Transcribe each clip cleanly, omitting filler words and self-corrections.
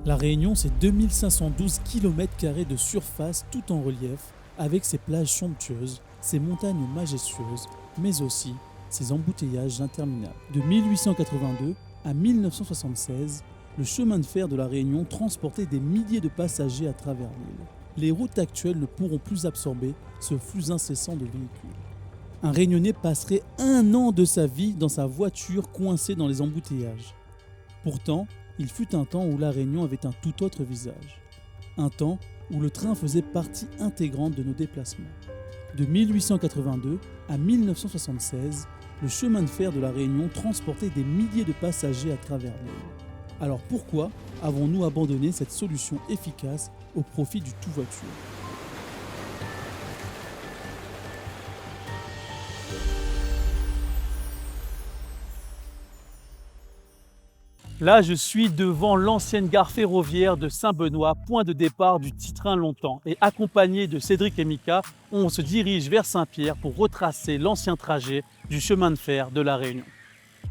La Réunion, c'est 2512 km² de surface tout en relief, avec ses plages somptueuses, ses montagnes majestueuses, mais aussi ses embouteillages interminables. De 1882 à 1976, le chemin de fer de la Réunion transportait des milliers de passagers à travers l'île. Les routes actuelles ne pourront plus absorber ce flux incessant de véhicules. Un Réunionnais passerait 1 an de sa vie dans sa voiture coincée dans les embouteillages. Pourtant, il fut un temps où la Réunion avait un tout autre visage. Un temps où le train faisait partie intégrante de nos déplacements. De 1882 à 1976, le chemin de fer de la Réunion transportait des milliers de passagers à travers l'île. Alors pourquoi avons-nous abandonné cette solution efficace au profit du tout-voiture ? Là, je suis devant l'ancienne gare ferroviaire de Saint-Benoît, point de départ du petit train Longtemps. Et accompagné de Cédric et Mika, on se dirige vers Saint-Pierre pour retracer l'ancien trajet du chemin de fer de la Réunion.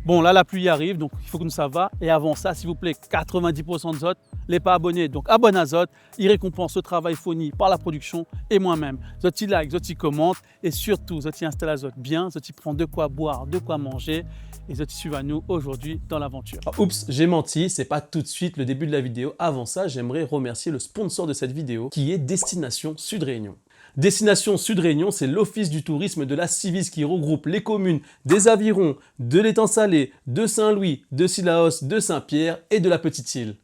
Bon, là, la pluie arrive, donc il faut que ça va. Et avant ça, s'il vous plaît, 90% de Zot, les pas abonnés, donc abonne à Zot. Il récompense le travail fourni par la production et moi-même. Zot, il like, Zot, il commente. Et surtout, Zot, il installe à Zot bien. Zot, il prend de quoi boire, de quoi manger. Et Zot, il suit à nous aujourd'hui dans l'aventure. Oups, j'ai menti, c'est pas tout de suite le début de la vidéo. Avant ça, j'aimerais remercier le sponsor de cette vidéo qui est Destination Sud Réunion. Destination Sud Réunion, c'est l'office du tourisme de la Civis qui regroupe les communes des Avirons, de l'Étang Salé, de Saint-Louis, de Cilaos, de Saint-Pierre et de la Petite-Île.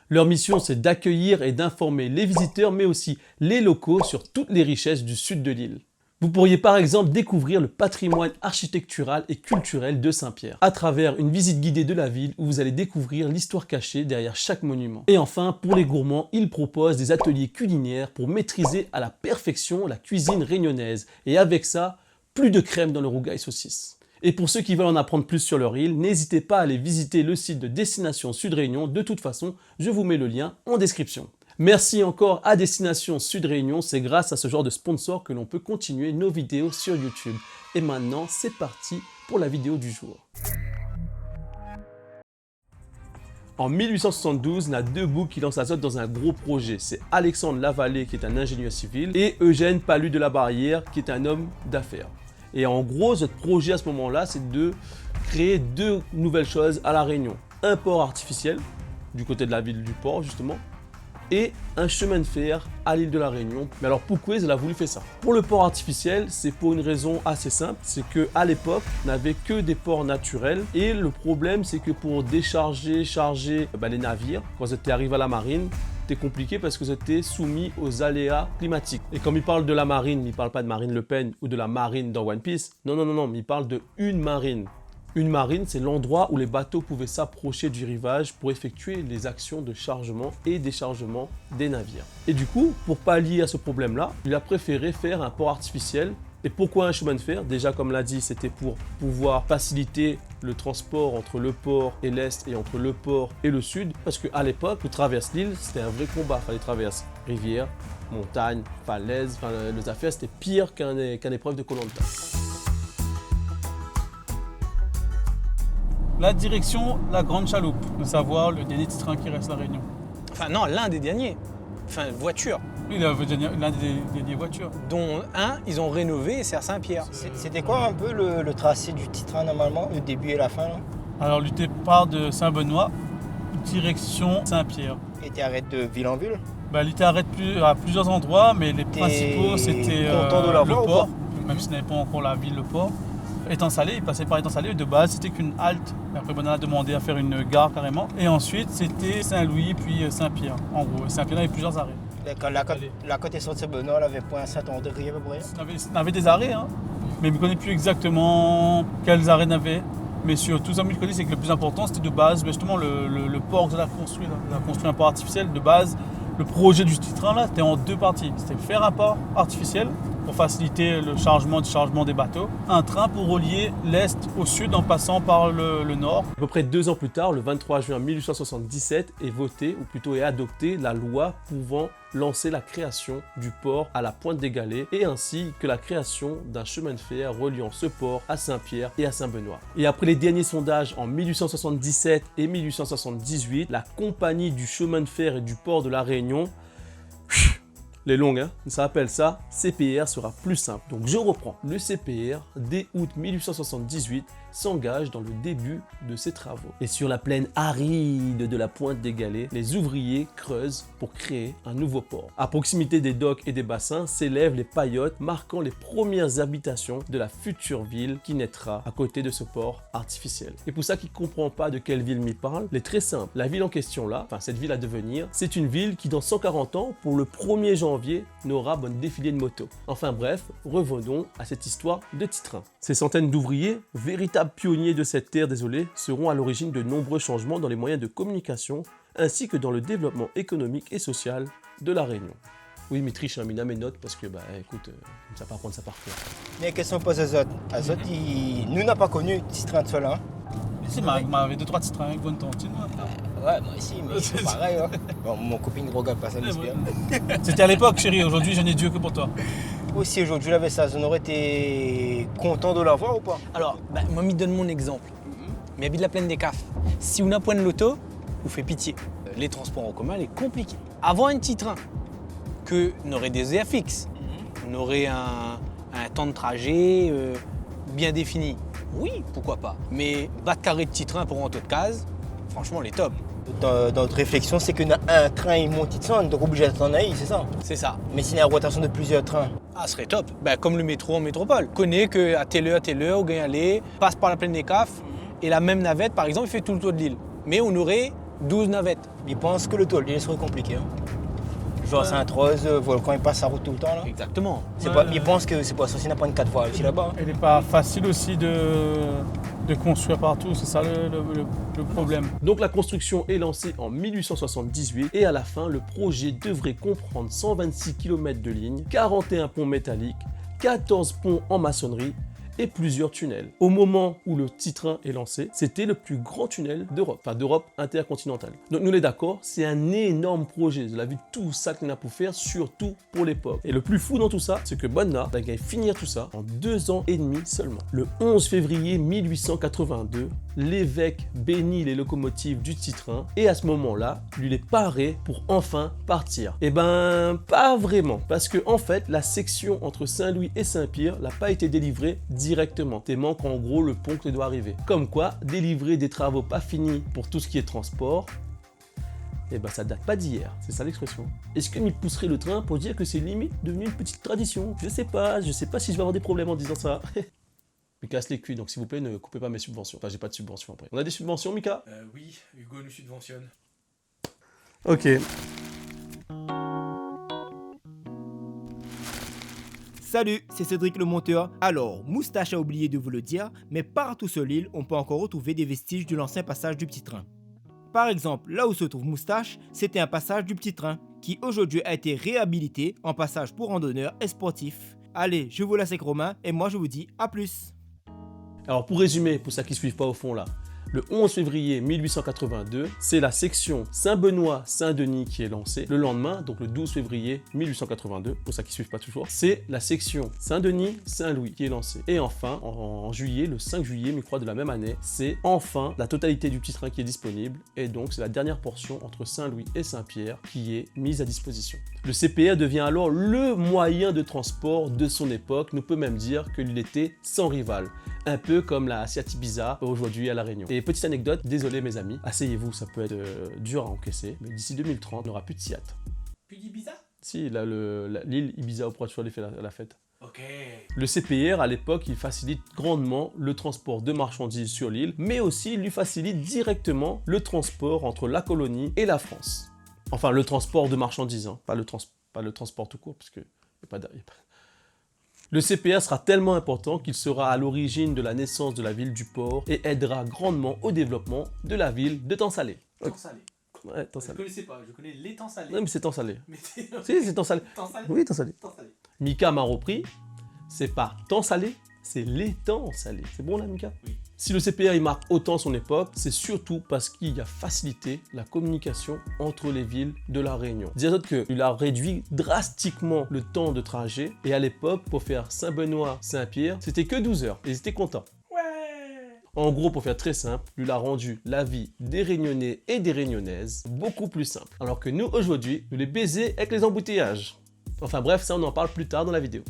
Leur mission, c'est d'accueillir et d'informer les visiteurs, mais aussi les locaux sur toutes les richesses du sud de l'île. Vous pourriez par exemple découvrir le patrimoine architectural et culturel de Saint-Pierre à travers une visite guidée de la ville où vous allez découvrir l'histoire cachée derrière chaque monument. Et enfin, pour les gourmands, ils proposent des ateliers culinaires pour maîtriser à la perfection la cuisine réunionnaise. Et avec ça, plus de crème dans le rougail saucisse. Et pour ceux qui veulent en apprendre plus sur leur île, n'hésitez pas à aller visiter le site de Destination Sud Réunion. De toute façon, je vous mets le lien en description. Merci encore à Destination Sud Réunion, c'est grâce à ce genre de sponsor que l'on peut continuer nos vidéos sur YouTube. Et maintenant, c'est parti pour la vidéo du jour. En 1872, on a deux boucs qui lancent Zot dans un gros projet. C'est Alexandre Lavallée qui est un ingénieur civil et Eugène Palu de la Barrière qui est un homme d'affaires. Et en gros, notre projet à ce moment-là, c'est de créer deux nouvelles choses à La Réunion. Un port artificiel, du côté de la ville du port justement, et un chemin de fer à l'île de la Réunion. Mais alors pourquoi ils ont voulu faire ça? Pour le port artificiel, c'est pour une raison assez simple, c'est qu'à l'époque, on n'avait que des ports naturels et le problème c'est que pour décharger, charger les navires, quand vous étiez arrivé à la marine, c'était compliqué parce que vous étiez soumis aux aléas climatiques. Et comme il parle de la marine, il ne parle pas de Marine Le Pen ou de la marine dans One Piece, non, mais il parle de une marine. Une marine, c'est l'endroit où les bateaux pouvaient s'approcher du rivage pour effectuer les actions de chargement et déchargement des navires. Et du coup, pour pallier à ce problème-là, il a préféré faire un port artificiel. Et pourquoi un chemin de fer? Déjà, comme l'a dit, c'était pour pouvoir faciliter le transport entre le port et l'est et entre le port et le sud. Parce qu'à l'époque, pour traverser l'île, c'était un vrai combat. Il fallait traverser rivière, montagne, falaise. Enfin, les affaires, c'était pire qu'un épreuve de Koh-Lanta. La direction, la Grande Chaloupe, de savoir le dernier petit train qui reste à La Réunion. Enfin non, l'un des derniers. Enfin, voiture. Oui, l'un des derniers voitures. Dont un, ils ont rénové et c'est à Saint-Pierre. C'était quoi un peu le tracé du petit train normalement, le début et la fin là? Alors, le départ de Saint-Benoît, direction Saint-Pierre. Et tu arrêtes de ville en ville? Il t'arrête à plusieurs endroits, mais les principaux, c'était le port. Même si ce n'avait pas encore la ville, le port. Étang Salé, il passait par Étang Salé. De base, c'était qu'une halte. Après, on a demandé à faire une gare carrément. Et ensuite, c'était Saint-Louis, puis Saint-Pierre. En gros, Saint-Pierre avait plusieurs arrêts. La côte est sortie de Saint-Benoît, elle avait point Saint-André à peu près. On avait des arrêts, hein. Mais je ne connais plus exactement quels arrêts on avait. Mais surtout, ça, je connais, c'est que le plus important, c'était de base, justement, le port que ça a construit. On a construit un port artificiel. De base, le projet du petit train, là, c'était en deux parties. C'était faire un port artificiel pour faciliter le chargement des bateaux. Un train pour relier l'est au sud en passant par le nord. À peu près 2 ans plus tard, le 23 juin 1877, est votée, ou plutôt est adoptée, la loi pouvant lancer la création du port à la Pointe des Galets et ainsi que la création d'un chemin de fer reliant ce port à Saint-Pierre et à Saint-Benoît. Et après les derniers sondages en 1877 et 1878, la compagnie du chemin de fer et du port de la Réunion, les longues, hein, ça appelle ça CPR sera plus simple. Donc je reprends. Le CPR, dès août 1878, s'engage dans le début de ses travaux. Et sur la plaine aride de la Pointe des Galets, les ouvriers creusent pour créer un nouveau port. À proximité des docks et des bassins s'élèvent les paillotes marquant les premières habitations de la future ville qui naîtra à côté de ce port artificiel. Et pour ça qui ne comprend pas de quelle ville m'y parle, il est très simple. La ville en question là, enfin cette ville à devenir, c'est une ville qui dans 140 ans, pour le 1er janvier, n'aura bon défilé de motos. Enfin bref, revenons à cette histoire de Titrain. Ces centaines d'ouvriers, véritables pionniers de cette terre désolée, seront à l'origine de nombreux changements dans les moyens de communication ainsi que dans le développement économique et social de la Réunion. Oui, mais triche, mis dans mes notes parce que, écoute, ça va pas prendre ça par cœur. Mais question pose Azot. Azot, nous n'a pas connu Titrain de cela. Si, m'avait 2-3 titres avec bonne tontine. Ouais, moi aussi, mais c'est pareil. Hein. Bon, mon copine ne regarde pas ça, j'espère. C'était à l'époque, chérie. Aujourd'hui, je n'ai Dieu que pour toi. Aussi, aujourd'hui, j'avais ça. On aurait été content de l'avoir ou pas? Alors, moi, je donne mon exemple. Mais habite la plaine des CAF. Si on a point de l'auto, vous fait pitié. Les transports en commun, c'est compliqué. Avoir un petit train, que on aurait des heures fixes, on aurait un temps de trajet bien défini. Oui, pourquoi pas. Mais battre carré de petit train pour rentrer de case, franchement, les top. Dans notre réflexion, c'est qu'on a un train et monte Titrain, donc obligé d'attendre un c'est ça. C'est ça. Mais s'il y a une rotation de plusieurs trains. Ah, ce serait top. Comme le métro en métropole. Connais qu'à telle heure, on gagne aller, passe par la plaine des CAF, et la même navette, par exemple, il fait tout le tour de l'île. Mais on aurait 12 navettes. Il pense que le tour de l'île serait compliqué. Hein. Genre Sainte-Rose, Volcan, il passe sa route tout le temps là. Exactement. Il pense que c'est pas ça, il n'a pas une 4 fois aussi là-bas. Elle n'est pas facile aussi de construire partout, c'est ça le problème. Donc la construction est lancée en 1878 et à la fin, le projet devrait comprendre 126 km de ligne, 41 ponts métalliques, 14 ponts en maçonnerie et plusieurs tunnels. Au moment où le Titrain est lancé, c'était le plus grand tunnel d'Europe, enfin d'Europe intercontinentale. Donc nous on est d'accord, c'est un énorme projet. Vous avez vu tout ça qu'on a pour faire, surtout pour l'époque. Et le plus fou dans tout ça, c'est que Bonnard a gagné finir tout ça en 2 ans et demi seulement. Le 11 février 1882, l'évêque bénit les locomotives du Titrain et à ce moment-là, lui les paraît pour enfin partir. Eh ben, pas vraiment, parce que en fait, la section entre Saint-Louis et Saint-Pierre n'a pas été délivrée directement. Tellement qu'en gros, le pont qui doit arriver. Comme quoi, délivrer des travaux pas finis pour tout ce qui est transport, eh ben ça date pas d'hier, c'est ça l'expression. Est-ce que m'y pousserait le train pour dire que c'est limite devenu une petite tradition? Je sais pas si je vais avoir des problèmes en disant ça. Me casse les couilles, donc s'il vous plaît, ne coupez pas mes subventions. Enfin, j'ai pas de subventions après. On a des subventions, Mika? Oui, Hugo nous subventionne. Ok. Salut, c'est Cédric le monteur. Alors, Moustache a oublié de vous le dire, mais partout sur l'île, on peut encore retrouver des vestiges de l'ancien passage du petit train. Par exemple, là où se trouve Moustache, c'était un passage du petit train, qui aujourd'hui a été réhabilité en passage pour randonneurs et sportifs. Allez, je vous laisse avec Romain, et moi je vous dis à plus. Alors pour résumer, pour ceux qui ne suivent pas au fond là, le 11 février 1882, c'est la section Saint-Benoît-Saint-Denis qui est lancée. Le lendemain, donc le 12 février 1882, pour ceux qui ne suivent pas toujours, c'est la section Saint-Denis-Saint-Louis qui est lancée. Et enfin, en juillet, le 5 juillet, mais je crois de la même année, c'est enfin la totalité du petit train qui est disponible. Et donc c'est la dernière portion entre Saint-Louis et Saint-Pierre qui est mise à disposition. Le CPR devient alors le moyen de transport de son époque. On peut même dire qu'il était sans rival. Un peu comme la Seat Ibiza aujourd'hui à La Réunion. Et petite anecdote, désolé mes amis, asseyez-vous, ça peut être dur à encaisser, mais d'ici 2030, on n'aura plus de Seat. Plus d'Ibiza? Si, là, l'île Ibiza au Portugal fait la fête. Ok. Le CPR, à l'époque, il facilite grandement le transport de marchandises sur l'île, mais aussi il lui facilite directement le transport entre la colonie et la France. Enfin, le transport de marchandises, hein, pas le transport tout court, parce que y a pas. Le CPR sera tellement important qu'il sera à l'origine de la naissance de la ville du port et aidera grandement au développement de la ville de Temps-Salé. Temps salé. Ouais, Temps-Salé. Je ne connaissais pas, je connais l'étang salé. Non, mais c'est Temps-Salé. Mais Si, c'est Temps-Salé. Temps salé. Oui, Temps-Salé. Temps salé. Mika m'a repris, c'est pas temps salé, c'est l'étang salé. C'est bon là, Mika? Oui. Si le CPR il marque autant son époque, c'est surtout parce qu'il a facilité la communication entre les villes de la Réunion. Dire qu'il a réduit drastiquement le temps de trajet et à l'époque, pour faire Saint-Benoît-Saint-Pierre, c'était que 12 heures et ils étaient contents. En gros, pour faire très simple, lui a rendu la vie des Réunionnais et des Réunionnaises beaucoup plus simple. Alors que nous, aujourd'hui, nous les baisers avec les embouteillages. Enfin bref, ça on en parle plus tard dans la vidéo.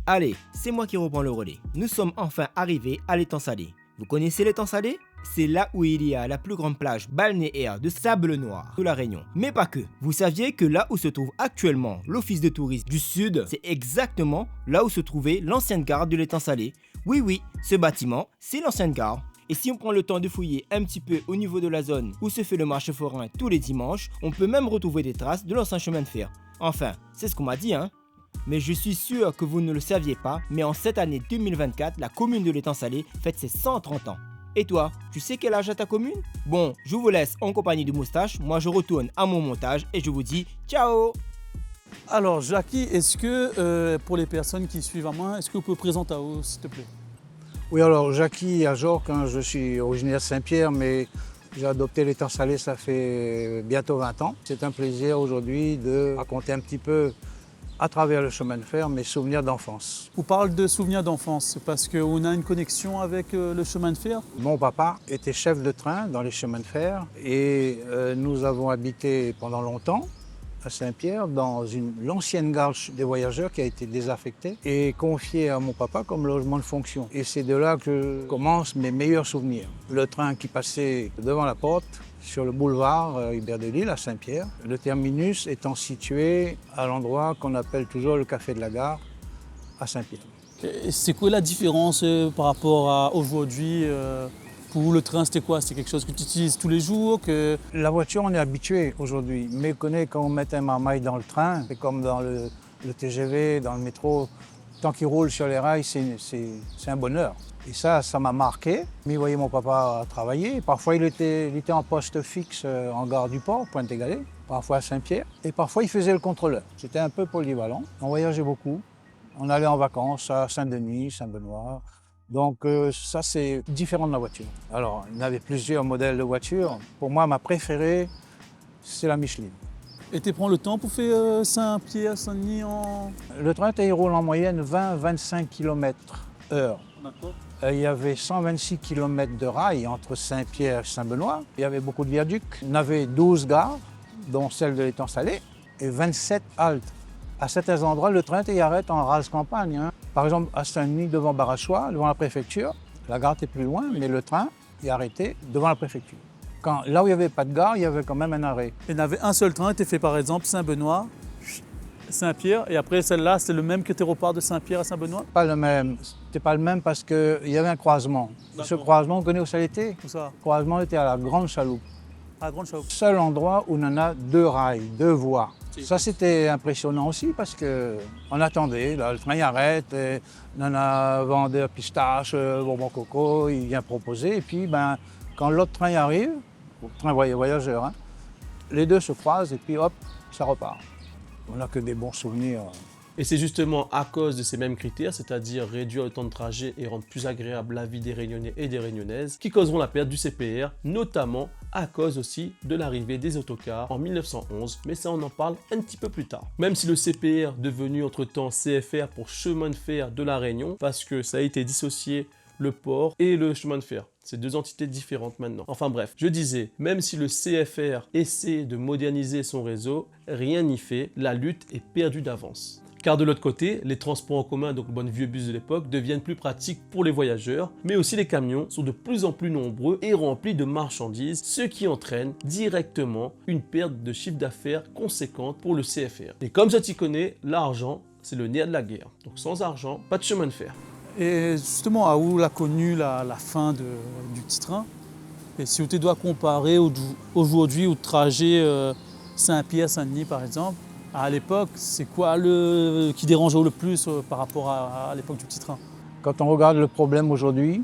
Allez, c'est moi qui reprends le relais. Nous sommes enfin arrivés à l'étang salé. Vous connaissez l'étang salé? C'est là où il y a la plus grande plage balnéaire de sable noir de la Réunion. Mais pas que. Vous saviez que là où se trouve actuellement l'office de tourisme du Sud, c'est exactement là où se trouvait l'ancienne gare de l'étang salé. Oui, ce bâtiment, c'est l'ancienne gare. Et si on prend le temps de fouiller un petit peu au niveau de la zone où se fait le marché forain tous les dimanches, on peut même retrouver des traces de l'ancien chemin de fer. Enfin, c'est ce qu'on m'a dit, hein. Mais je suis sûr que vous ne le saviez pas, mais en cette année 2024, la commune de l'étang salé fête ses 130 ans. Et toi, tu sais quel âge a ta commune? Bon, je vous laisse en compagnie de Moustache, moi je retourne à mon montage et je vous dis ciao! Alors, Jackie, est-ce que, pour les personnes qui suivent à moi, est-ce que vous pouvez présenter à vous, s'il te plaît? Oui, alors Jackie Ajorc, hein, je suis originaire de Saint-Pierre, mais j'ai adopté l'étang salé, ça fait bientôt 20 ans. C'est un plaisir aujourd'hui de raconter un petit peu, à travers le chemin de fer, mes souvenirs d'enfance. On parle de souvenirs d'enfance parce qu'on a une connexion avec le chemin de fer. Mon papa était chef de train dans les chemins de fer et nous avons habité pendant longtemps à Saint-Pierre dans l'ancienne gare des voyageurs qui a été désaffectée et confiée à mon papa comme logement de fonction. Et c'est de là que commencent mes meilleurs souvenirs. Le train qui passait devant la porte sur le boulevard Hubert de Lille à Saint-Pierre, le terminus étant situé à l'endroit qu'on appelle toujours le café de la gare à Saint-Pierre. C'est quoi la différence par rapport à aujourd'hui pour vous, le train, c'était quoi? C'est quelque chose que tu utilises tous les jours La voiture, on est habitué aujourd'hui, mais quand on met un marmaille dans le train, c'est comme dans le TGV, dans le métro, tant qu'il roule sur les rails, c'est un bonheur. Et ça m'a marqué. Mais vous voyez, mon papa travaillait. Parfois, il était en poste fixe en gare du Port, Pointe-Égalée, parfois à Saint-Pierre. Et parfois, il faisait le contrôleur. C'était un peu polyvalent. On voyageait beaucoup. On allait en vacances à Saint-Denis, Saint-Benoît. Donc ça, c'est différent de la voiture. Alors, il y avait plusieurs modèles de voitures. Pour moi, ma préférée, c'est la Michelin. Et tu prends le temps pour faire Saint-Pierre, Saint-Denis en... Le train, il roule en moyenne 20-25 km/h. D'accord. Il y avait 126 km de rails entre Saint-Pierre et Saint-Benoît. Il y avait beaucoup de viaducs. On avait 12 gares, dont celle de l'étang salé, et 27 haltes. À certains endroits, le train y arrête en rase campagne. Hein. Par exemple, à Saint-Denis, devant Barachois, devant la préfecture, la gare était plus loin, mais le train est arrêté devant la préfecture. Là où il n'y avait pas de gare, il y avait quand même un arrêt. Il y avait un seul train, était fait par exemple Saint-Benoît, Saint-Pierre, et après celle-là, c'est le même que tes reparts de Saint-Pierre à Saint-Benoît? Pas le même. C'était pas le même parce qu'il y avait un croisement. Ce croisement, on connaît où ça était? Où ça? Le croisement était à la Grande Chaloupe. À la Grande Chaloupe. Seul endroit où on en a 2 rails, 2 voies. Ça, c'était impressionnant aussi parce qu'on attendait. Là, le train il arrête, et on en a vendeur pistache, bonbon coco, il vient proposer. Et puis, quand l'autre train y arrive, le train voyageur, hein, les deux se croisent et puis hop, ça repart. On n'a que des bons souvenirs. Et c'est justement à cause de ces mêmes critères, c'est-à-dire réduire le temps de trajet et rendre plus agréable la vie des Réunionnais et des Réunionnaises, qui causeront la perte du CPR, notamment à cause aussi de l'arrivée des autocars en 1911, mais ça on en parle un petit peu plus tard. Même si le CPR devenu entre-temps CFR pour chemin de fer de la Réunion, parce que ça a été dissocié le port et le chemin de fer. C'est 2 entités différentes maintenant. Enfin bref, je disais, même si le CFR essaie de moderniser son réseau, rien n'y fait, la lutte est perdue d'avance. Car de l'autre côté, les transports en commun, donc le bon vieux bus de l'époque, deviennent plus pratiques pour les voyageurs, mais aussi les camions sont de plus en plus nombreux et remplis de marchandises, ce qui entraîne directement une perte de chiffre d'affaires conséquente pour le CFR. Et comme ça t'y connais, l'argent, c'est le nerf de la guerre. Donc sans argent, pas de chemin de fer. Et justement, à où l'a connu la fin du petit train? Et si tu dois comparer aujourd'hui au trajet Saint-Pierre, Saint-Denis par exemple, à l'époque, c'est quoi qui dérangeait le plus par rapport à l'époque du petit train? Quand on regarde le problème aujourd'hui,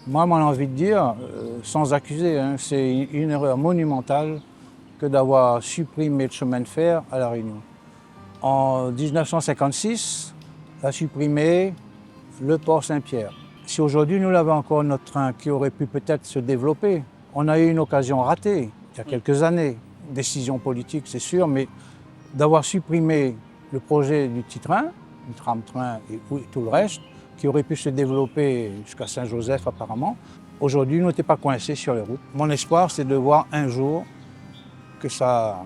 moi, j'ai envie de dire, sans accuser, hein, c'est une erreur monumentale que d'avoir supprimé le chemin de fer à La Réunion. En 1956, a supprimé le port Saint-Pierre. Si aujourd'hui nous avons encore notre train qui aurait pu peut-être se développer, on a eu une occasion ratée il y a quelques années. Décision politique, c'est sûr, mais d'avoir supprimé le projet du petit train, du tram-train et tout le reste, qui aurait pu se développer jusqu'à Saint-Joseph apparemment, aujourd'hui nous n'étions pas coincés sur les routes. Mon espoir, c'est de voir un jour que ça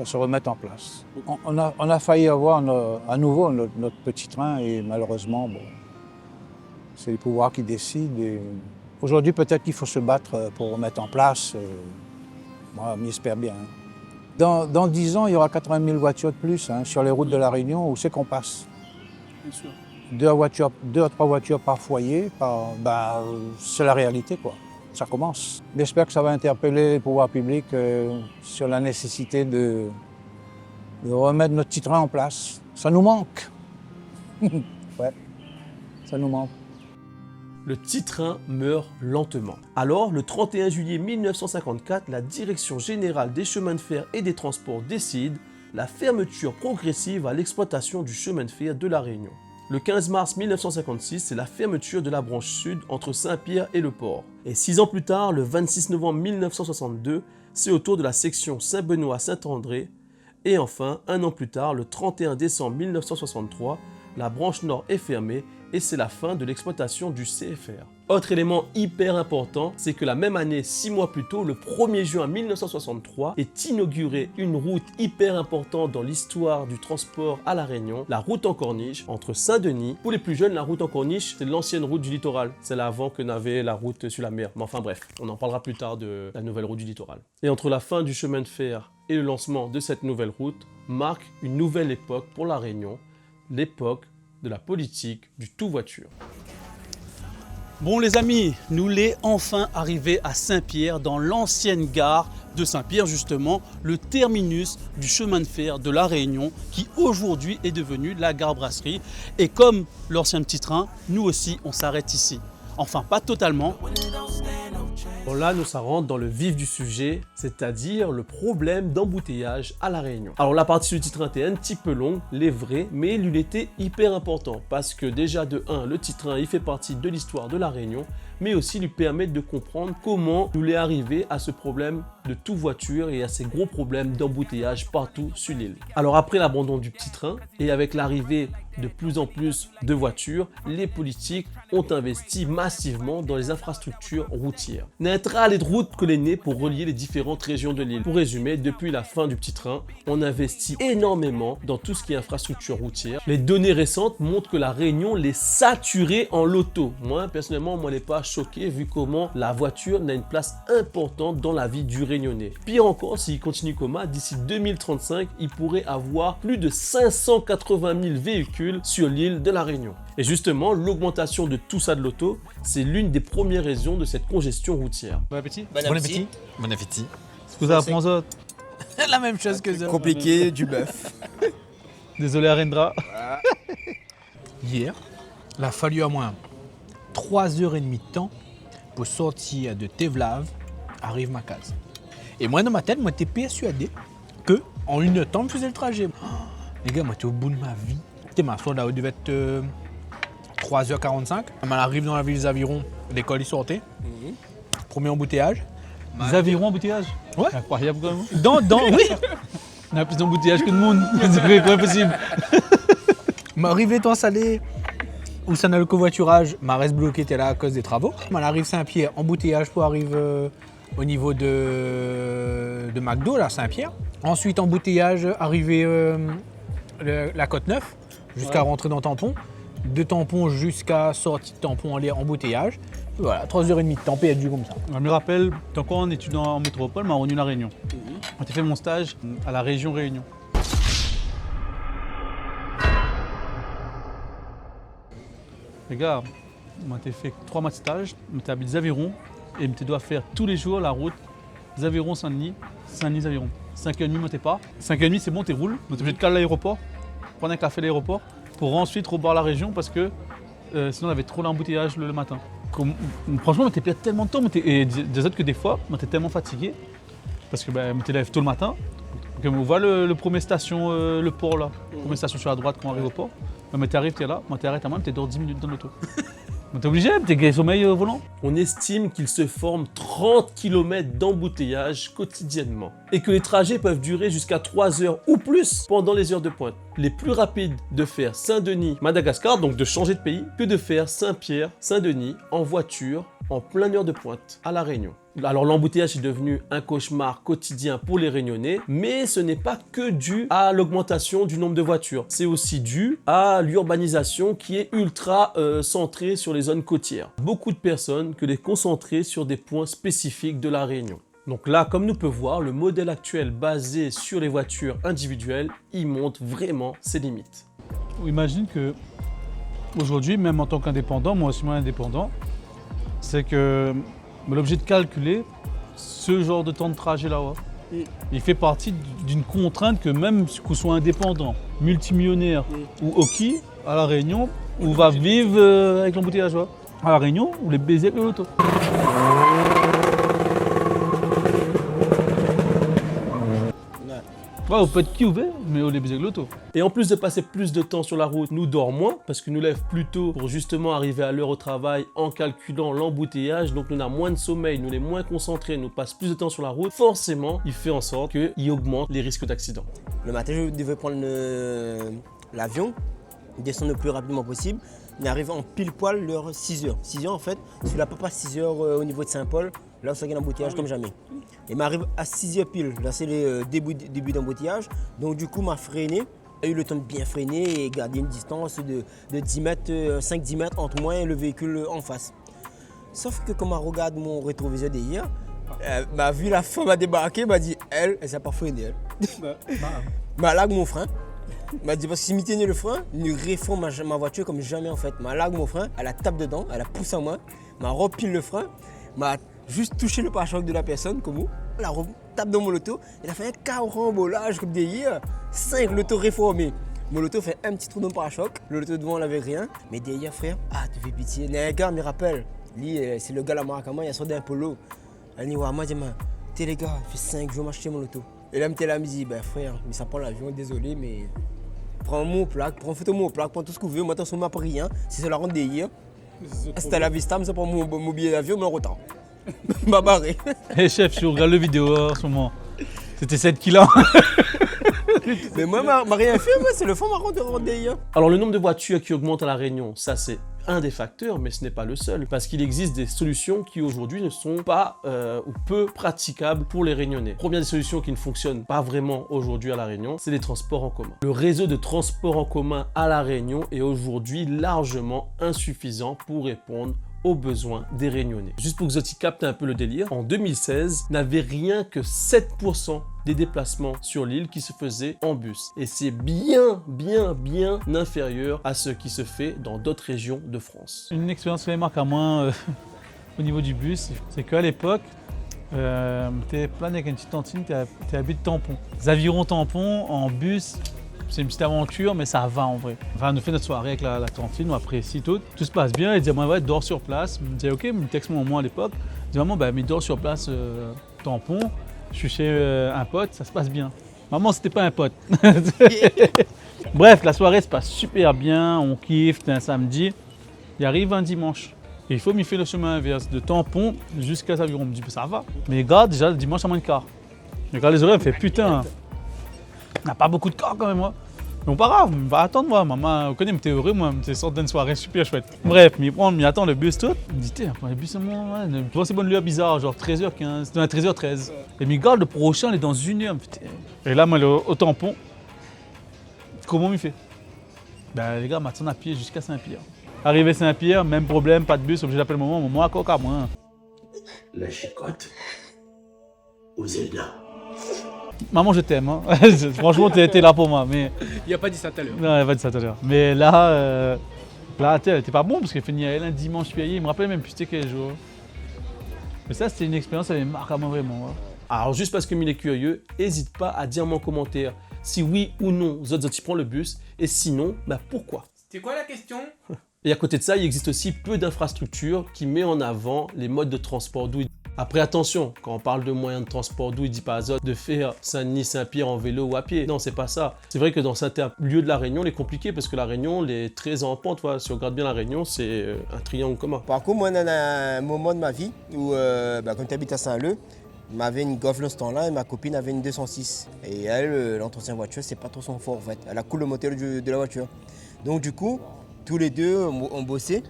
se remette en place. On a failli avoir à nouveau notre petit train et malheureusement, bon, c'est les pouvoirs qui décident. Aujourd'hui, peut-être qu'il faut se battre pour remettre en place. Moi, je m'espère bien. Dans 10 ans, il y aura 80 000 voitures de plus sur les routes de La Réunion. Où c'est qu'on passe? Bien sûr. 2 à 3 voitures par foyer, c'est la réalité, quoi. Ça commence. J'espère que ça va interpeller les pouvoirs publics sur la nécessité de remettre notre petit train en place. Ça nous manque. Ouais, ça nous manque. Le petit train meurt lentement. Alors, le 31 juillet 1954, la Direction générale des chemins de fer et des transports décide la fermeture progressive à l'exploitation du chemin de fer de La Réunion. Le 15 mars 1956, c'est la fermeture de la branche sud entre Saint-Pierre et le port. Et 6 ans plus tard, le 26 novembre 1962, c'est au tour de la section Saint-Benoît-Saint-André. Et enfin, un an plus tard, le 31 décembre 1963, la branche nord est fermée et c'est la fin de l'exploitation du CFR. Autre élément hyper important, c'est que la même année, 6 mois plus tôt, le 1er juin 1963, est inaugurée une route hyper importante dans l'histoire du transport à La Réunion, la route en corniche, entre Saint-Denis. Pour les plus jeunes, la route en corniche, c'est l'ancienne route du littoral. C'est là avant que n'avait la route sur la mer. Mais enfin bref, on en parlera plus tard de la nouvelle route du littoral. Et entre la fin du chemin de fer et le lancement de cette nouvelle route, marque une nouvelle époque pour La Réunion, l'époque de la politique du tout-voiture. Bon les amis, nous l'est enfin arrivé à Saint-Pierre, dans l'ancienne gare de Saint-Pierre justement, le terminus du chemin de fer de La Réunion qui aujourd'hui est devenu la gare brasserie. Et comme l'ancien petit train, nous aussi on s'arrête ici. Enfin pas totalement. Bon là, ça rentre dans le vif du sujet, c'est-à-dire le problème d'embouteillage à La Réunion. Alors la partie du titre était un petit peu longue, les vrais, mais il était hyper important parce que déjà de 1, le titre il fait partie de l'histoire de La Réunion, mais aussi lui permettre de comprendre comment nous est arrivé à ce problème de tout voiture et à ces gros problèmes d'embouteillage partout sur l'île. Alors après l'abandon du petit train et avec l'arrivée de plus en plus de voitures, les politiques ont investi massivement dans les infrastructures routières. N'intra les routes que les nez pour relier les différentes régions de l'île. Pour résumer, depuis la fin du petit train, on investit énormément dans tout ce qui est infrastructure routière. Les données récentes montrent que la Réunion l'est saturée en loto. Moi, personnellement, moi, n'est pas choqué vu comment la voiture n'a une place importante dans la vie du Réunionnais. Pire encore, s'il continue comme ça, d'ici 2035, il pourrait avoir plus de 580 000 véhicules sur l'île de La Réunion. Et justement, l'augmentation de tout ça de l'auto, c'est l'une des premières raisons de cette congestion routière. Bon appétit. Bon appétit. Bon appétit. Ce que vous apprend ça. La même chose que ça. Compliqué, du bœuf. Désolé Arendra. Hier, il a fallu à moins 3h30 de temps pour sortir de Tevlav à Rive-Macaz. Et moi, dans ma tête, moi, j'étais persuadé que en 1 heure de temps, je faisais le trajet. Oh, les gars, moi, j'étais au bout de ma vie. Ma soirée là, devait être 3h45. On arrive dans la ville des Avirons, l'école est sortie. Premier embouteillage. Les Avirons embouteillage. Ouais. Incroyable quand même. Oui. On a plus d'embouteillage que de monde. C'est pas possible. M'arrive étant salé, où ça n'a le covoiturage, ma reste bloquée était là à cause des travaux. On arrive Saint-Pierre, embouteillage pour arriver au niveau de McDo, là, Saint-Pierre. Ensuite, embouteillage, arrivé la Côte-Neuf. Jusqu'à rentrer dans Tampon, de Tampon jusqu'à sortie de Tampon, aller embouteillage. Voilà, 3h30 de temps, perdu comme ça. Je me rappelle, quand on étudiant en métropole, m'a revenu La Réunion. J'ai fait mon stage à la région Réunion. Les gars, j'ai fait 3 mois de stage, j'ai habité Avirons et je dois faire tous les jours la route Avirons-Saint-Denis, Saint-Denis-Avirons. 5h30, moi t'es pas. 5h30, c'est bon, tu roules, mais t'es obligé de caler l'aéroport. Prendre un café à l'aéroport pour ensuite revoir la région parce que sinon on avait trop l'embouteillage le matin. Franchement, on était tellement de temps et des que des fois, on était tellement fatigué parce que on était lève tôt le matin. Donc, on voit le premier station, le port là, première station sur la droite quand on arrive au port. Non, mais t'arrives, t'es là, moi t'arrêtes à moi, t'es dans 10 minutes dans l'auto. Mais t'es obligé, t'es sommeil au volant. On estime qu'il se forme 30 km d'embouteillage quotidiennement et que les trajets peuvent durer jusqu'à 3 heures ou plus pendant les heures de pointe. Les plus rapides de faire Saint-Denis-Madagascar, donc de changer de pays, que de faire Saint-Pierre-Saint-Denis en voiture en pleine heure de pointe à La Réunion. Alors l'embouteillage est devenu un cauchemar quotidien pour les Réunionnais, mais ce n'est pas que dû à l'augmentation du nombre de voitures. C'est aussi dû à l'urbanisation qui est ultra centrée sur les zones côtières. Beaucoup de personnes que les concentrer sur des points spécifiques de La Réunion. Donc là, comme nous peut voir, le modèle actuel basé sur les voitures individuelles, il montre vraiment ses limites. Imagine que aujourd'hui, même en tant qu'indépendant, moi aussi moi indépendant, c'est que l'objet de calculer ce genre de temps de trajet là-bas, il fait partie d'une contrainte que même qu'on soit indépendant, multimillionnaire ou hockey, à La Réunion, on va vivre avec l'embouteillage. À La Réunion, on les baiser avec l'auto. Ouais, on peut être qui ouvert, mais on les baiser avec l'auto. Et en plus de passer plus de temps sur la route, nous dort moins parce que nous lève plus tôt pour justement arriver à l'heure au travail en calculant l'embouteillage. Donc nous avons moins de sommeil, nous sommes moins concentrés, nous passons plus de temps sur la route. Forcément, il fait en sorte qu'il augmente les risques d'accident. Le matin, je devais prendre l'avion, descendre le plus rapidement possible. On arrive en pile poil l'heure 6h. 6h en fait, si la pas 6h au niveau de Saint-Paul, là on a un embouteillage comme jamais. Et m'arrive à 6h pile, là c'est le début d'embouteillage. Donc du coup, m'a freiné, j'ai eu le temps de bien freiner et garder une distance de 10 mètres, 5-10 mètres entre moi et le véhicule en face. Sauf que quand je regarde mon rétroviseur d'hier, m'a vu la femme a débarqué, m'a dit elle s'est pas freiné. M'a largue mon frein. M'a dit parce que si je tenais le frein, il réforme ma voiture comme jamais en fait. M'a largue mon frein, elle a tape dedans, elle a poussé en moi, m'a repile le frein, m'a juste touché le pare-choc de la personne comme vous. Elle a tape dans mon auto, elle a fait un carambolage comme derrière, 5 l'auto réformé. Mon auto fait un petit trou dans le pare-choc, le auto devant n'avait rien, mais derrière frère, tu fais pitié. Un gars me rappelle, lui c'est le gars là Maracama, il a sorti un polo. Elle dit ouais, moi dis t'es les gars, il fait 5 jours que j'ai acheté mon auto. Et là, elle me dit, frère, mais ça prend l'avion, désolé, mais prends mon plaque, prends photo mon plaque, prends tout ce que vous voulez, moi attention, m'a pas rien, si c'est la rente d'hier. C'était à la vista, mais ça prend mon billet d'avion, mais en retard. M'a barré. Hé chef, je regarde le vidéo en ce moment. C'était 7 kilos. Mais moi, m'a rien fait, moi, c'est le fond marrant de rente d'hier. Alors le nombre de voitures qui augmente à La Réunion, ça c'est un des facteurs, mais ce n'est pas le seul, parce qu'il existe des solutions qui aujourd'hui ne sont pas ou peu praticables pour les Réunionnais. Première des solutions qui ne fonctionnent pas vraiment aujourd'hui à La Réunion, c'est les transports en commun. Le réseau de transports en commun à La Réunion est aujourd'hui largement insuffisant pour répondre aux besoins des Réunionnais. Juste pour que vous captez un peu le délire, en 2016, n'avait rien que 7% des déplacements sur l'île qui se faisaient en bus. Et c'est bien inférieur à ce qui se fait dans d'autres régions de France. Une expérience qui marque à moi au niveau du bus, c'est qu'à l'époque, t'es plein avec une petite tantine, t'es habité de Tampon. Les avirons Tampon en bus, c'est une petite aventure, mais ça va en vrai. Enfin, on a fait notre soirée avec la tantine, on apprécie tout se passe bien. Il disait, ouais, dors sur place. Il me disait, ok, il me texte moi à l'époque. Il dit, maman, mais dors sur place, Tampon. Je suis chez un pote, ça se passe bien. Maman, c'était pas un pote. Bref, la soirée se passe super bien, on kiffe, c'est un samedi. Il arrive un dimanche. Et il faut m'y faire le chemin inverse, de Tampon jusqu'à Saviron. On me dit, ça va. Mais gars, déjà, le dimanche à moins de quart. Je regarde les oreilles, elle me fait, putain, on n'a pas beaucoup de corps quand même, moi. Donc pas grave, va attendre moi, maman, vous connaissez, mais t'es heureux, moi, c'est sorte d'une soirée super chouette. Bref, m'y attend le bus tout. Il me dit, le bus c'est moi, ouais. Tu vois, c'est bonne heure bizarre, genre 13h15, 13h13. Et me garde, le prochain, il est dans 1 heure. Et là, moi, au Tampon, comment il fait? Les gars, m'attendent à pied jusqu'à Saint-Pierre. Arrivé Saint-Pierre, même problème, pas de bus, obligé d'appeler maman à coca, moi. La chicotte ou Zelda. Maman, je t'aime. Hein. Franchement, t'es là pour moi. Mais... Il a pas dit ça tout à l'heure. Non, il a pas dit ça tout à l'heure. Mais là, t'es pas bon parce qu'il finit un dimanche férié. Il me rappelle même plus c'était quel jour. Mais ça, c'était une expérience, elle me marque à moi vraiment. Ouais. Alors, juste parce que Mille est curieux, n'hésite pas à dire en commentaire si oui ou non, vous autres, tu prends le bus. Et sinon, pourquoi? C'est quoi la question? Et à côté de ça, il existe aussi peu d'infrastructures qui mettent en avant les modes de transport. Après attention, quand on parle de moyens de transport doux, il dit pas à Zod de faire Saint-Denis-Saint-Pierre en vélo ou à pied. Non, c'est pas ça. C'est vrai que dans certains lieux de la Réunion, il est compliqué parce que la Réunion, elle est très en pente. Voilà. Si on regarde bien la Réunion, c'est un triangle commun. Par contre, moi, on a un moment de ma vie où, quand tu habites à Saint-Leu, m'avait une Golf ce temps-là et ma copine avait une 206. Et elle, l'entretien voiture, c'est pas trop son fort en fait. Elle a cool le moteur de la voiture. Donc du coup, tous les deux, on bossait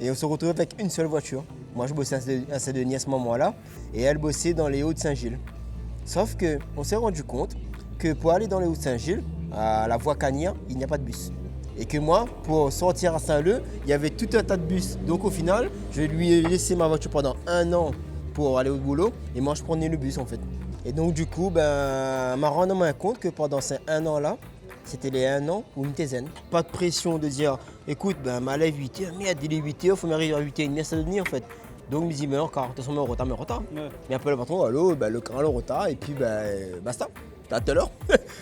et on se retrouvait avec une seule voiture. Moi, je bossais à Saint-Denis à ce moment-là et elle bossait dans les Hauts-de-Saint-Gilles. Sauf qu'on s'est rendu compte que pour aller dans les Hauts-de-Saint-Gilles, à la voie Cagnières, il n'y a pas de bus. Et que moi, pour sortir à Saint-Leu, il y avait tout un tas de bus. Donc au final, je lui ai laissé ma voiture pendant 1 an pour aller au boulot et moi je prenais le bus en fait. Et donc du coup, m'a rendu compte que pendant ces 1 an-là, c'était les 1 an où on était zen. Pas de pression de dire, écoute, ma lève 8h, merde, il est 8h, il faut m'arriver à 8h30 à Saint-Denis en fait. Donc je me dis, mais encore, de toute façon, mais en retard. Ouais. Mais après le patron, allô, le car est en retard et puis basta. À tout à l'heure,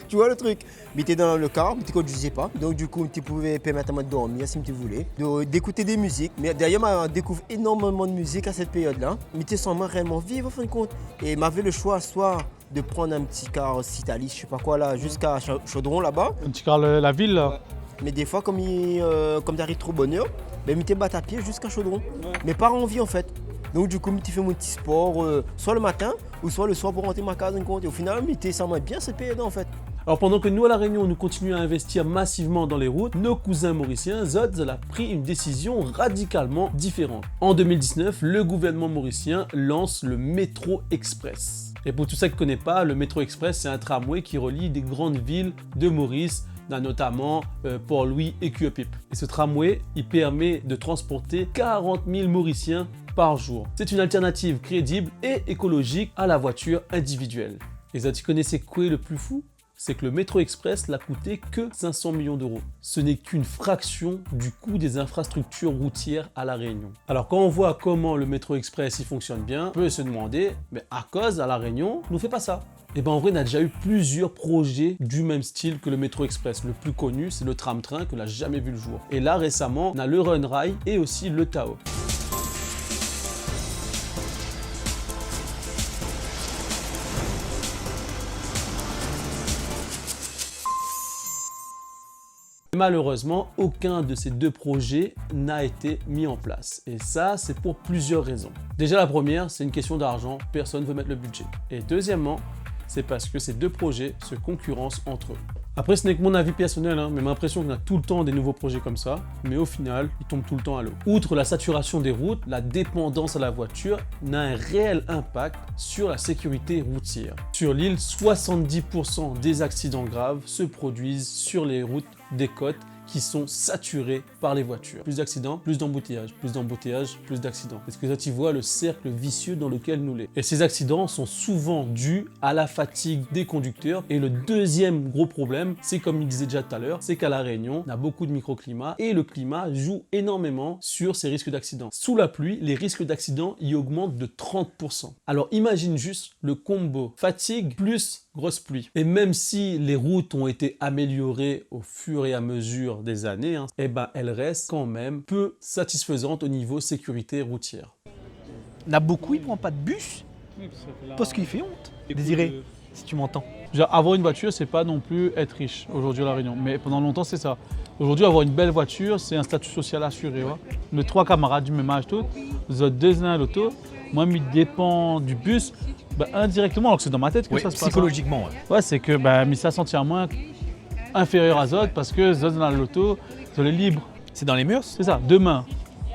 tu vois le truc. Mais t'es dans le car, mais tu conduisais pas. Donc du coup, tu pouvais permettre à moi de dormir si tu voulais, d'écouter des musiques. Mais d'ailleurs, m'a découvert énormément de musique à cette période-là. Mais tu sens réellement vivre en fin de compte. Et m'avait le choix soit de prendre un petit car Citalis, je sais pas quoi là, jusqu'à Chaudron là-bas. Un petit car la ville là. Mais des fois, comme t'arrives trop bonne heure, tu battes à pied jusqu'à Chaudron. Ouais. Mais pas envie en fait. Donc du coup, tu fais mon petit sport, soit le matin ou soit le soir pour rentrer ma case en compte. Et au final, ça m'a bien cette période en fait. Alors pendant que nous à La Réunion, nous continuons à investir massivement dans les routes, nos cousins mauriciens, Zod a pris une décision radicalement différente. En 2019, le gouvernement mauricien lance le Métro Express. Et pour tous ceux qui ne connaissent pas, le Métro Express, c'est un tramway qui relie des grandes villes de Maurice, notamment Port-Louis et Cuepipe. Et ce tramway, il permet de transporter 40 000 Mauriciens par jour. C'est une alternative crédible et écologique à la voiture individuelle. Et ça, tu connais c'est quoi le plus fou? C'est que le Métro Express l'a coûté que 500 millions d'euros. Ce n'est qu'une fraction du coût des infrastructures routières à La Réunion. Alors quand on voit comment le Métro Express il fonctionne bien, on peut se demander, mais à cause à La Réunion, on ne fait pas ça. Et en vrai, on a déjà eu plusieurs projets du même style que le Métro Express. Le plus connu, c'est le tram-train qu'on n'a jamais vu le jour. Et là, récemment, on a le Run Rail et aussi le Tao. Malheureusement, aucun de ces deux projets n'a été mis en place. Et ça, c'est pour plusieurs raisons. Déjà, la première, c'est une question d'argent. Personne ne veut mettre le budget. Et deuxièmement, c'est parce que ces deux projets se concurrencent entre eux. Après, ce n'est que mon avis personnel, mais j'ai l'impression qu'on a tout le temps des nouveaux projets comme ça, mais au final, ils tombent tout le temps à l'eau. Outre la saturation des routes, la dépendance à la voiture n'a un réel impact sur la sécurité routière. Sur l'île, 70% des accidents graves se produisent sur les routes des côtes qui sont saturées par les voitures. Plus d'accidents, plus d'embouteillages, plus d'embouteillages, plus d'accidents. Est-ce que ça, tu vois le cercle vicieux dans lequel nous sommes? Et ces accidents sont souvent dus à la fatigue des conducteurs. Et le deuxième gros problème, c'est comme il disait déjà tout à l'heure, c'est qu'à La Réunion, on a beaucoup de microclimats et le climat joue énormément sur ces risques d'accidents. Sous la pluie, les risques d'accidents y augmentent de 30%. Alors imagine juste le combo fatigue plus grosse pluie. Et même si les routes ont été améliorées au fur et à mesure des années, elles restent quand même peu satisfaisantes au niveau sécurité routière. Il y en a beaucoup, ils ne prennent pas de bus parce qu'il fait honte. Désiré, si tu m'entends. Avoir une voiture, c'est pas non plus être riche aujourd'hui à La Réunion. Mais pendant longtemps, c'est ça. Aujourd'hui, avoir une belle voiture, c'est un statut social assuré. Ouais. Mes 3 camarades du même âge, tous, ils ont 2 ans à l'auto. Moi, il dépend du bus. Indirectement, alors que c'est dans ma tête que ça se passe. Psychologiquement, ouais, c'est que ça sentir moins inférieur à Zod parce que Zod dans l'auto, Zod est libre. C'est dans les murs. C'est ça. Demain,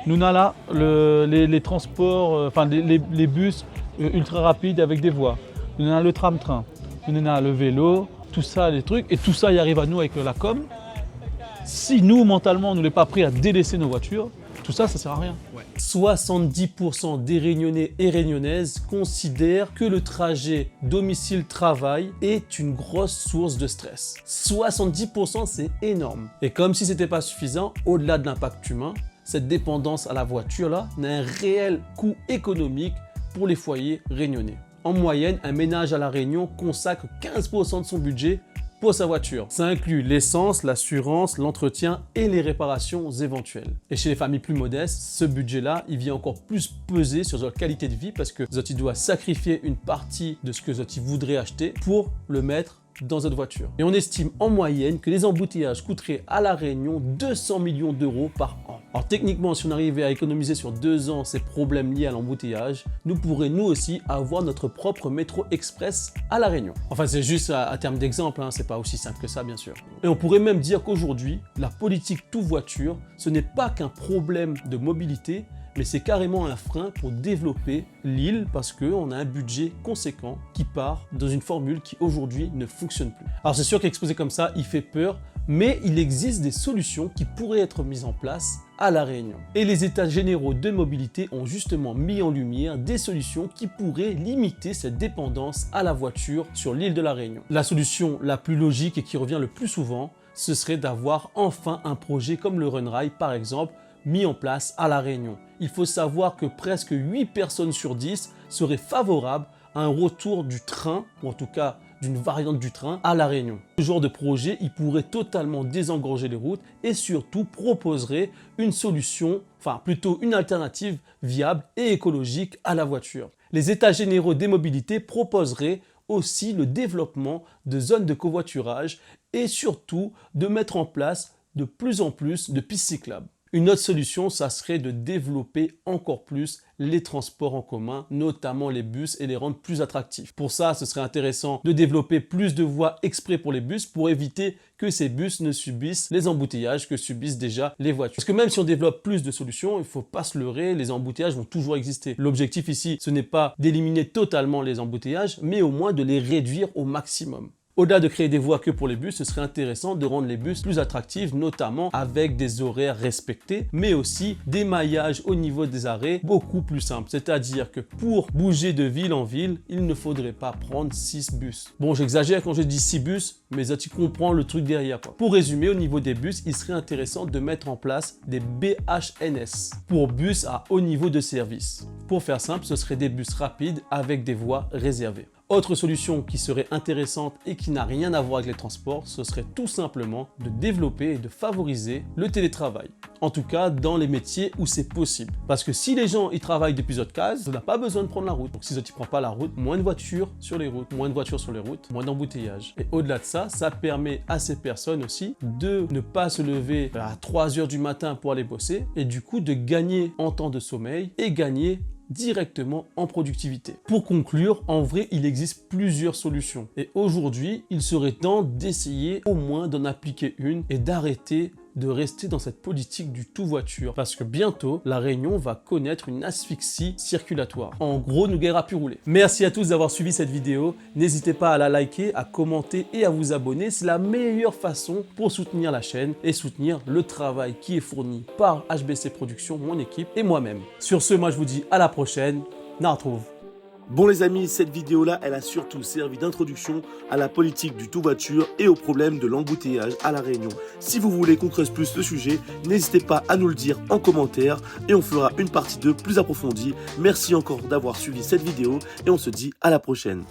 nous on a là les transports, les bus ultra rapides avec des voies. Nous on a le tram-train. Nous on a le vélo, tout ça, les trucs. Et tout ça, il arrive à nous avec la com. Si nous, mentalement, nous n'est pas prêts à délaisser nos voitures, tout ça, ça sert à rien. Ouais. 70% des Réunionnais et Réunionnaises considèrent que le trajet domicile-travail est une grosse source de stress. 70%, c'est énorme. Et comme si ce n'était pas suffisant, au-delà de l'impact humain, cette dépendance à la voiture là n'a un réel coût économique pour les foyers réunionnais. En moyenne, un ménage à La Réunion consacre 15% de son budget pour sa voiture. Ça inclut l'essence, l'assurance, l'entretien et les réparations éventuelles. Et chez les familles plus modestes, ce budget-là, il vient encore plus peser sur leur qualité de vie parce que Zoti doit sacrifier une partie de ce que Zoti voudrait acheter pour le mettre dans cette voiture. Et on estime en moyenne que les embouteillages coûteraient à La Réunion 200 millions d'euros par an. Alors techniquement, si on arrivait à économiser sur 2 ans ces problèmes liés à l'embouteillage, nous pourrions nous aussi avoir notre propre métro express à La Réunion. Enfin, c'est juste à terme d'exemple, hein, c'est pas aussi simple que ça bien sûr. Et on pourrait même dire qu'aujourd'hui, la politique tout voiture, ce n'est pas qu'un problème de mobilité, mais c'est carrément un frein pour développer l'île parce qu'on a un budget conséquent qui part dans une formule qui aujourd'hui ne fonctionne plus. Alors c'est sûr qu'exposé comme ça, il fait peur, mais il existe des solutions qui pourraient être mises en place à La Réunion. Et les états généraux de mobilité ont justement mis en lumière des solutions qui pourraient limiter cette dépendance à la voiture sur l'île de La Réunion. La solution la plus logique et qui revient le plus souvent, ce serait d'avoir enfin un projet comme le Runrail par exemple, mis en place à La Réunion. Il faut savoir que presque 8 personnes sur 10 seraient favorables à un retour du train, ou en tout cas d'une variante du train, à La Réunion. Ce genre de projet, il pourrait totalement désengorger les routes et surtout proposerait une solution, enfin plutôt une alternative viable et écologique à la voiture. Les états généraux des mobilités proposeraient aussi le développement de zones de covoiturage et surtout de mettre en place de plus en plus de pistes cyclables. Une autre solution, ça serait de développer encore plus les transports en commun, notamment les bus, et les rendre plus attractifs. Pour ça, ce serait intéressant de développer plus de voies exprès pour les bus pour éviter que ces bus ne subissent les embouteillages que subissent déjà les voitures. Parce que même si on développe plus de solutions, il ne faut pas se leurrer, les embouteillages vont toujours exister. L'objectif ici, ce n'est pas d'éliminer totalement les embouteillages, mais au moins de les réduire au maximum. Au-delà de créer des voies que pour les bus, ce serait intéressant de rendre les bus plus attractifs, notamment avec des horaires respectés, mais aussi des maillages au niveau des arrêts beaucoup plus simples. C'est-à-dire que pour bouger de ville en ville, il ne faudrait pas prendre 6 bus. Bon, j'exagère quand je dis 6 bus, mais tu comprends le truc derrière, quoi. Pour résumer, au niveau des bus, il serait intéressant de mettre en place des BHNS pour bus à haut niveau de service. Pour faire simple, ce serait des bus rapides avec des voies réservées. Autre solution qui serait intéressante et qui n'a rien à voir avec les transports, ce serait tout simplement de développer et de favoriser le télétravail. En tout cas, dans les métiers où c'est possible. Parce que si les gens y travaillent depuis votre case, on n'a pas besoin de prendre la route. Donc si tu ne prends pas la route, moins de voitures sur les routes, moins d'embouteillages. Et au-delà de ça, ça permet à ces personnes aussi de ne pas se lever à 3 h du matin pour aller bosser et du coup de gagner en temps de sommeil et gagner directement en productivité. Pour conclure, en vrai, il existe plusieurs solutions. Et aujourd'hui, il serait temps d'essayer au moins d'en appliquer une et d'arrêter de rester dans cette politique du tout voiture. Parce que bientôt, La Réunion va connaître une asphyxie circulatoire. En gros, nous guerra pu rouler. Merci à tous d'avoir suivi cette vidéo. N'hésitez pas à la liker, à commenter et à vous abonner. C'est la meilleure façon pour soutenir la chaîne et soutenir le travail qui est fourni par HBC Productions, mon équipe et moi-même. Sur ce, moi je vous dis à la prochaine. Na retrouve. Bon les amis, cette vidéo-là, elle a surtout servi d'introduction à la politique du tout voiture et au problème de l'embouteillage à La Réunion. Si vous voulez qu'on creuse plus le sujet, n'hésitez pas à nous le dire en commentaire et on fera une partie 2 plus approfondie. Merci encore d'avoir suivi cette vidéo et on se dit à la prochaine.